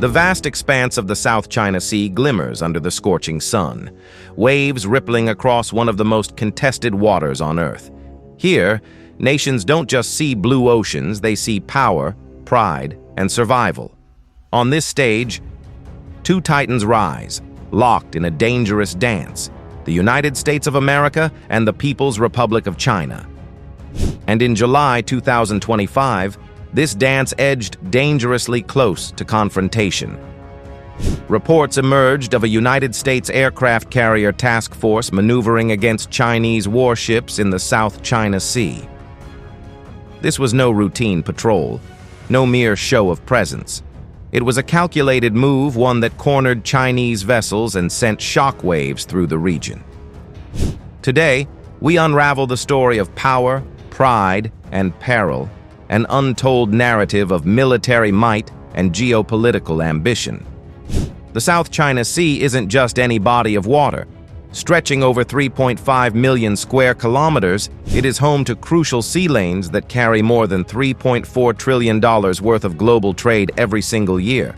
The vast expanse of the South China Sea glimmers under the scorching sun, waves rippling across one of the most contested waters on Earth. Here, nations don't just see blue oceans, they see power, pride, and survival. On this stage, two titans rise, locked in a dangerous dance: the United States of America and the People's Republic of China. And in July 2025, this dance edged dangerously close to confrontation. Reports emerged of a United States aircraft carrier task force maneuvering against Chinese warships in the South China Sea. This was no routine patrol, no mere show of presence. It was a calculated move, one that cornered Chinese vessels and sent shockwaves through the region. Today, we unravel the story of power, pride, and peril, an untold narrative of military might and geopolitical ambition. The South China Sea isn't just any body of water. Stretching over 3.5 million square kilometers, it is home to crucial sea lanes that carry more than $3.4 trillion worth of global trade every single year.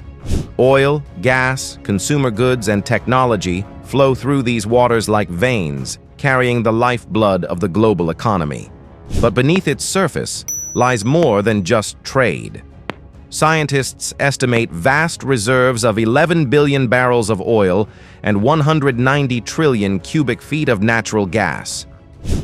Oil, gas, consumer goods, and technology flow through these waters like veins, carrying the lifeblood of the global economy. But beneath its surface lies more than just trade. Scientists estimate vast reserves of 11 billion barrels of oil and 190 trillion cubic feet of natural gas.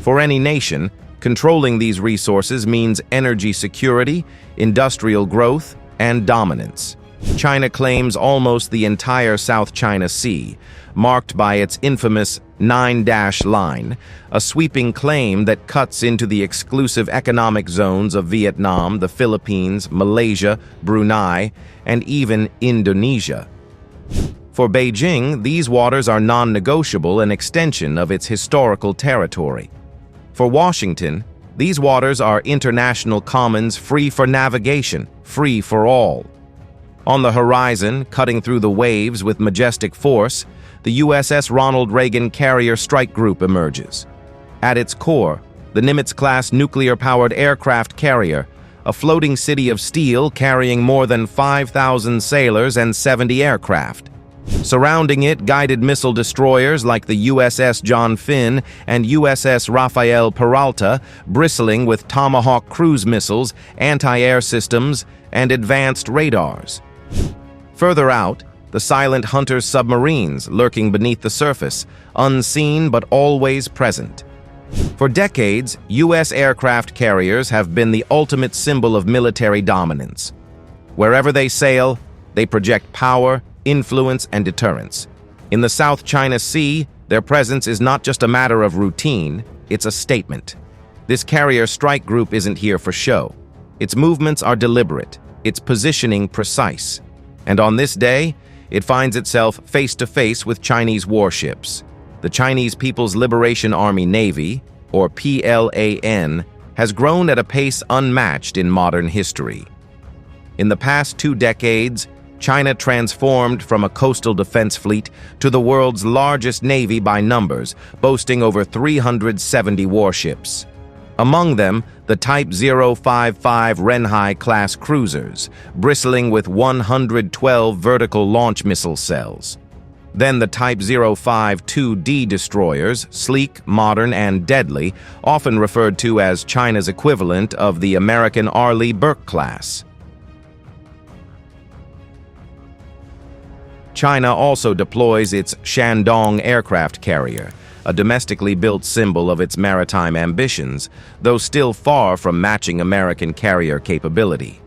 For any nation, controlling these resources means energy security, industrial growth, and dominance. China claims almost the entire South China Sea, marked by its infamous 9-dash line, a sweeping claim that cuts into the exclusive economic zones of Vietnam, the Philippines, Malaysia, Brunei, and even Indonesia. For Beijing, these waters are non-negotiable, an extension of its historical territory. For Washington, these waters are international commons, free for navigation, free for all. On the horizon, cutting through the waves with majestic force, the USS Ronald Reagan Carrier Strike Group emerges. At its core, the Nimitz-class nuclear-powered aircraft carrier, a floating city of steel carrying more than 5,000 sailors and 70 aircraft. Surrounding it, guided missile destroyers like the USS John Finn and USS Rafael Peralta, bristling with Tomahawk cruise missiles, anti-air systems, and advanced radars. Further out, the silent hunter submarines lurking beneath the surface, unseen but always present. For decades, U.S. aircraft carriers have been the ultimate symbol of military dominance. Wherever they sail, they project power, influence, and deterrence. In the South China Sea, their presence is not just a matter of routine, it's a statement. This carrier strike group isn't here for show. Its movements are deliberate, its positioning precise. And on this day, it finds itself face-to-face with Chinese warships. The Chinese People's Liberation Army Navy, or PLAN, has grown at a pace unmatched in modern history. In the past 2 decades, China transformed from a coastal defense fleet to the world's largest navy by numbers, boasting over 370 warships. Among them, the Type 055 Renhai-class cruisers, bristling with 112 vertical launch missile cells. Then the Type 052D destroyers, sleek, modern, and deadly, often referred to as China's equivalent of the American Arleigh Burke class. China also deploys its Shandong aircraft carrier, a domestically built symbol of its maritime ambitions, though still far from matching American carrier capability.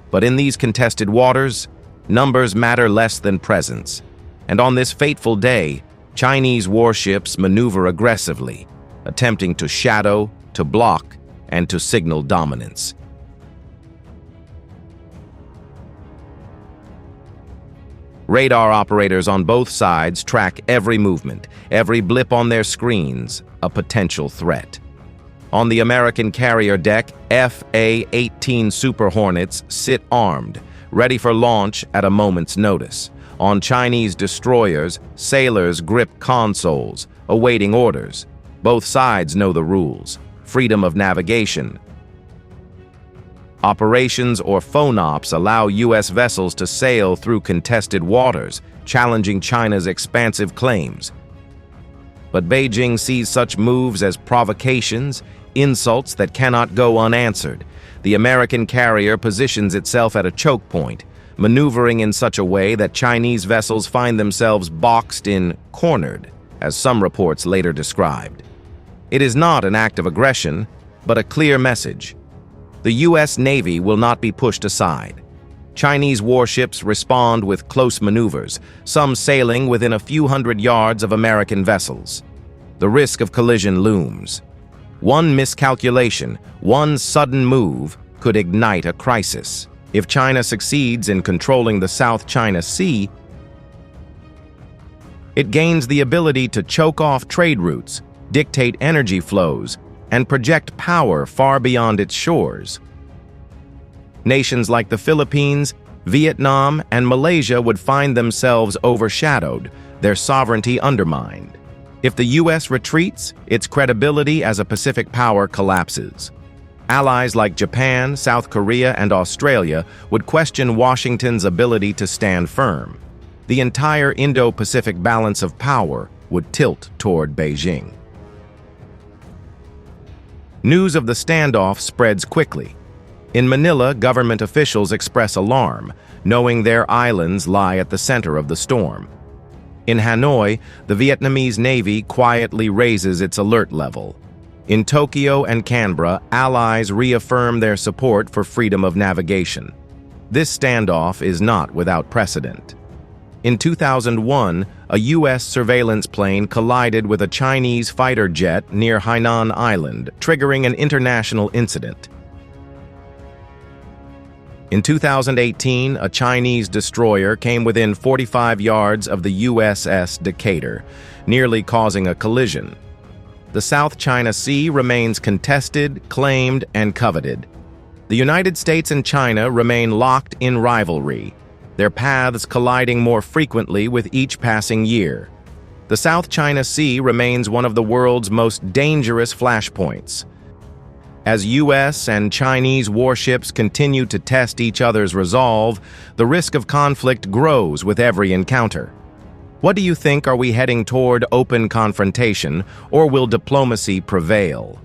But in these contested waters, numbers matter less than presence. And on this fateful day, Chinese warships maneuver aggressively, attempting to shadow, to block, and to signal dominance. Radar operators on both sides track every movement, every blip on their screens, a potential threat. On the American carrier deck, FA-18 Super Hornets sit armed, ready for launch at a moment's notice. On Chinese destroyers, sailors grip consoles, awaiting orders. Both sides know the rules: freedom of navigation, Operations or FONOPs allow U.S. vessels to sail through contested waters, challenging China's expansive claims. But Beijing sees such moves as provocations, insults that cannot go unanswered. The American carrier positions itself at a choke point, maneuvering in such a way that Chinese vessels find themselves boxed in, cornered, as some reports later described. It is not an act of aggression, but a clear message. The U.S. Navy will not be pushed aside. Chinese warships respond with close maneuvers, some sailing within a few hundred yards of American vessels. The risk of collision looms. One miscalculation, one sudden move, could ignite a crisis. If China succeeds in controlling the South China Sea, it gains the ability to choke off trade routes, dictate energy flows, and project power far beyond its shores. Nations like the Philippines, Vietnam, and Malaysia would find themselves overshadowed, their sovereignty undermined. If the U.S. retreats, its credibility as a Pacific power collapses. Allies like Japan, South Korea, and Australia would question Washington's ability to stand firm. The entire Indo-Pacific balance of power would tilt toward Beijing. News of the standoff spreads quickly. In Manila, government officials express alarm, knowing their islands lie at the center of the storm. In Hanoi, the Vietnamese Navy quietly raises its alert level. In Tokyo and Canberra, allies reaffirm their support for freedom of navigation. This standoff is not without precedent. In 2001, a U.S. surveillance plane collided with a Chinese fighter jet near Hainan Island, triggering an international incident. In 2018, a Chinese destroyer came within 45 yards of the USS Decatur, nearly causing a collision. The South China Sea remains contested, claimed, and coveted. The United States and China remain locked in rivalry, their paths colliding more frequently with each passing year. The South China Sea remains one of the world's most dangerous flashpoints. As U.S. and Chinese warships continue to test each other's resolve, the risk of conflict grows with every encounter. What do you think? Are we heading toward open confrontation, or will diplomacy prevail?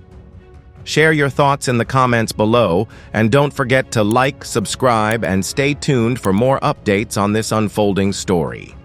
Share your thoughts in the comments below, and don't forget to like, subscribe, and stay tuned for more updates on this unfolding story.